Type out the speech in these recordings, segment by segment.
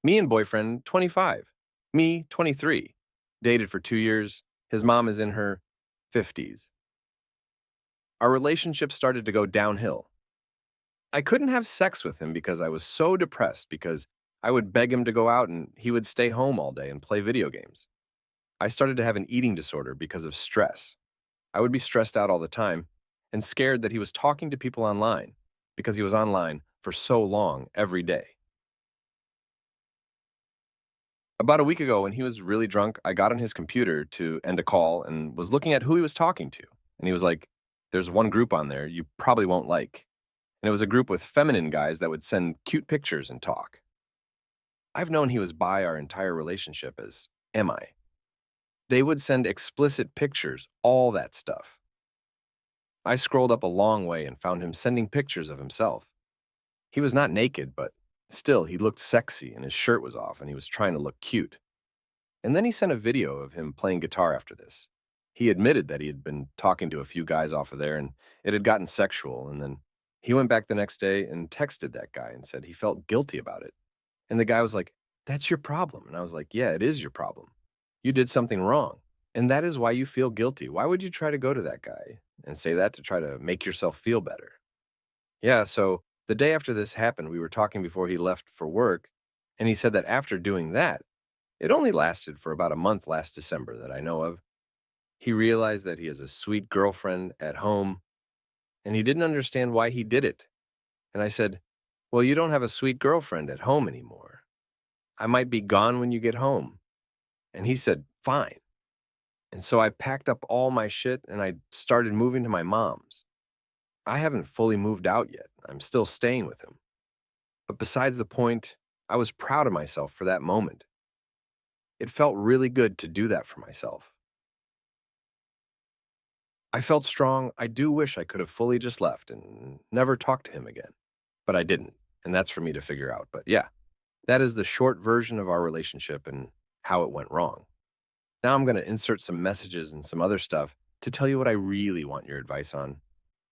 Me and boyfriend, 25. Me, 23. Dated for 2 years. His mom is in her 50s. Our relationship started to go downhill. I couldn't have sex with him because I was so depressed because I would beg him to go out and he would stay home all day and play video games. I started to have an eating disorder because of stress. I would be stressed out all the time and scared that he was talking to people online because he was online for so long every day. About a week ago, when he was really drunk, I got on his computer to end a call and was looking at who he was talking to. And he was like, "There's one group on there you probably won't like." And it was a group with feminine guys that would send cute pictures and talk. I've known he was bi our entire relationship as am I. They would send explicit pictures, all that stuff. I scrolled up a long way and found him sending pictures of himself. He was not naked, but still, he looked sexy and his shirt was off and he was trying to look cute. And then he sent a video of him playing guitar after this. He admitted that he had been talking to a few guys off of there and it had gotten sexual. And then he went back the next day and texted that guy and said he felt guilty about it. And the guy was like, "That's your problem." And I was like, "Yeah, it is your problem. You did something wrong. And that is why you feel guilty. Why would you try to go to that guy and say that to try to make yourself feel better?" Yeah, so the day after this happened, we were talking before he left for work. And he said that after doing that, it only lasted for about a month last December that I know of. He realized that he has a sweet girlfriend at home, and he didn't understand why he did it. And I said, "Well, you don't have a sweet girlfriend at home anymore. I might be gone when you get home." And he said, "Fine." And so I packed up all my shit and I started moving to my mom's. I haven't fully moved out yet. I'm still staying with him. But besides the point, I was proud of myself for that moment. It felt really good to do that for myself. I felt strong. I do wish I could have fully just left and never talked to him again, but I didn't. And that's for me to figure out. But yeah, that is the short version of our relationship and how it went wrong. Now I'm going to insert some messages and some other stuff to tell you what I really want your advice on.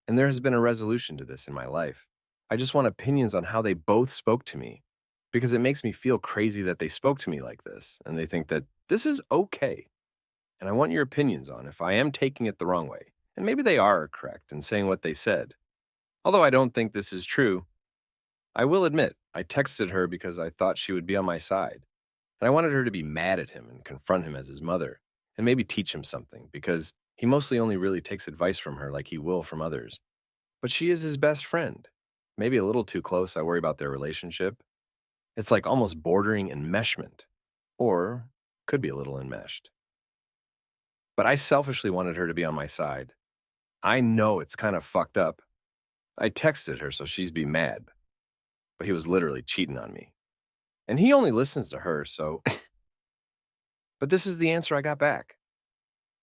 And there has been a resolution to this in my life. I just want opinions on how they both spoke to me because it makes me feel crazy that they spoke to me like this and they think that this is okay. And I want your opinions on if I am taking it the wrong way. And maybe they are correct in saying what they said. Although I don't think this is true, I will admit I texted her because I thought she would be on my side. And I wanted her to be mad at him and confront him as his mother and maybe teach him something because he mostly only really takes advice from her like he will from others. But she is his best friend. Maybe a little too close. I worry about their relationship. It's like almost bordering enmeshment, or could be a little enmeshed. But I selfishly wanted her to be on my side. I know it's kind of fucked up. I texted her so she'd be mad, but he was literally cheating on me. And he only listens to her, so. But this is the answer I got back.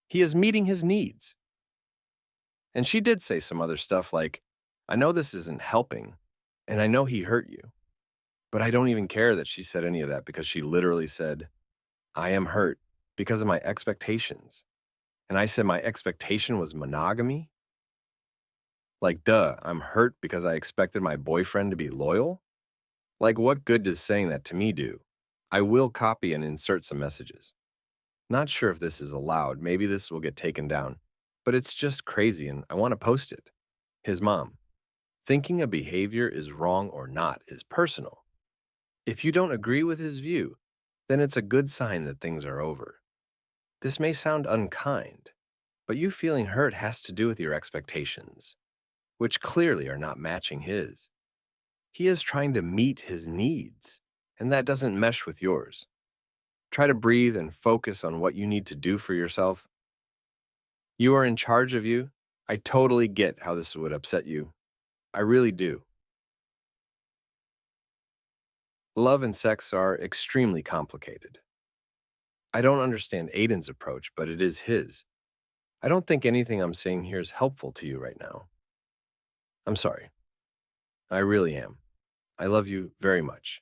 He is meeting his needs. And she did say some other stuff like, "I know this isn't helping, and I know he hurt you." But I don't even care that she said any of that because she literally said, "I am hurt because of my expectations." And I said my expectation was monogamy? Like, duh, I'm hurt because I expected my boyfriend to be loyal? Like, what good does saying that to me do? I will copy and insert some messages. Not sure if this is allowed. Maybe this will get taken down. But it's just crazy and I want to post it. His mom. Thinking a behavior is wrong or not is personal. If you don't agree with his view, then it's a good sign that things are over. This may sound unkind, but you feeling hurt has to do with your expectations, which clearly are not matching his. He is trying to meet his needs, and that doesn't mesh with yours. Try to breathe and focus on what you need to do for yourself. You are in charge of you. I totally get how this would upset you. I really do. Love and sex are extremely complicated. I don't understand Aiden's approach, but it is his. I don't think anything I'm saying here is helpful to you right now. I'm sorry. I really am. I love you very much.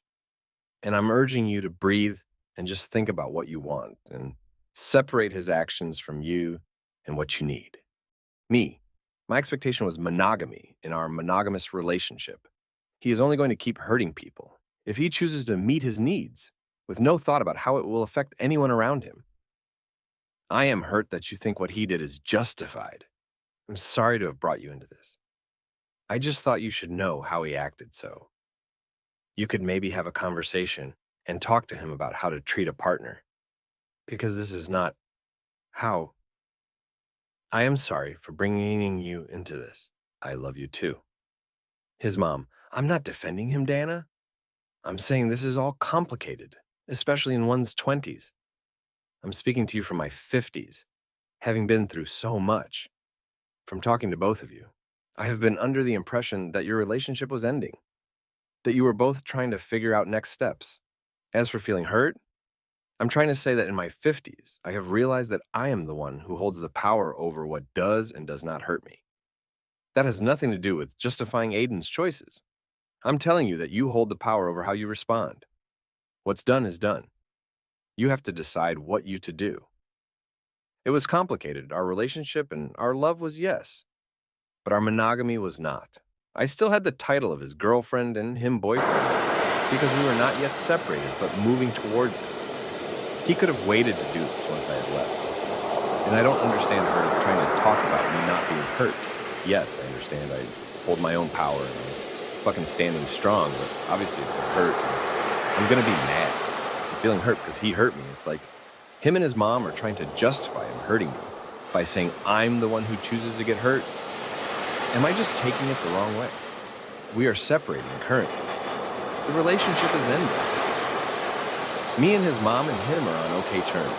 And I'm urging you to breathe and just think about what you want and separate his actions from you and what you need. Me, my expectation was monogamy in our monogamous relationship. He is only going to keep hurting people. If he chooses to meet his needs, with no thought about how it will affect anyone around him. I am hurt that you think what he did is justified. I'm sorry to have brought you into this. I just thought you should know how he acted, so you could maybe have a conversation and talk to him about how to treat a partner, because this is not how. I am sorry for bringing you into this. I love you too. His mom, I'm not defending him, Dana. I'm saying this is all complicated, especially in one's 20s. I'm speaking to you from my 50s, having been through so much. From talking to both of you, I have been under the impression that your relationship was ending, that you were both trying to figure out next steps. As for feeling hurt, I'm trying to say that in my 50s, I have realized that I am the one who holds the power over what does and does not hurt me. That has nothing to do with justifying Aiden's choices. I'm telling you that you hold the power over how you respond. What's done is done. You have to decide what you to do. It was complicated. Our relationship and our love was yes, but our monogamy was not. I still had the title of his girlfriend and him boyfriend because we were not yet separated, but moving towards it. He could have waited to do this once I had left. And I don't understand her trying to talk about me not being hurt. Yes, I understand. I hold my own power and I'm fucking standing strong, but obviously it's gonna hurt. I'm gonna be mad. I'm feeling hurt because he hurt me. It's like him and his mom are trying to justify him hurting me by saying I'm the one who chooses to get hurt. Am I just taking it the wrong way? We are separating currently. The relationship is ending. Me and his mom and him are on okay terms,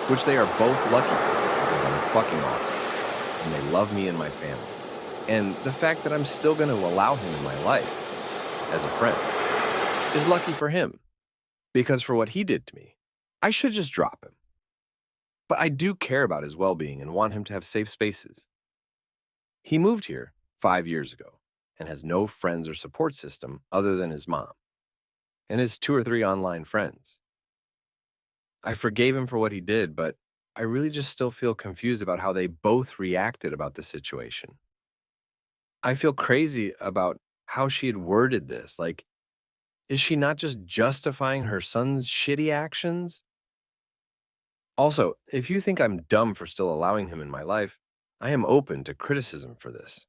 which they are both lucky for because I'm fucking awesome and they love me and my family. And the fact that I'm still going to allow him in my life as a friend is lucky for him because for what he did to me, I should just drop him. But I do care about his well-being and want him to have safe spaces. He moved here 5 years ago and has no friends or support system other than his mom and his 2 or 3 online friends. I forgave him for what he did, but I really just still feel confused about how they both reacted about the situation. I feel crazy about how she had worded this. Like, is she not just justifying her son's shitty actions? Also, if you think I'm dumb for still allowing him in my life, I am open to criticism for this.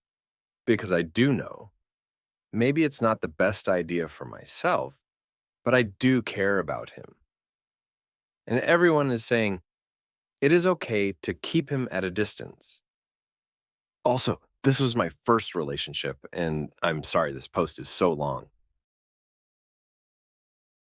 Because I do know maybe it's not the best idea for myself, but I do care about him. And everyone is saying it is okay to keep him at a distance. Also, this was my first relationship, and I'm sorry this post is so long.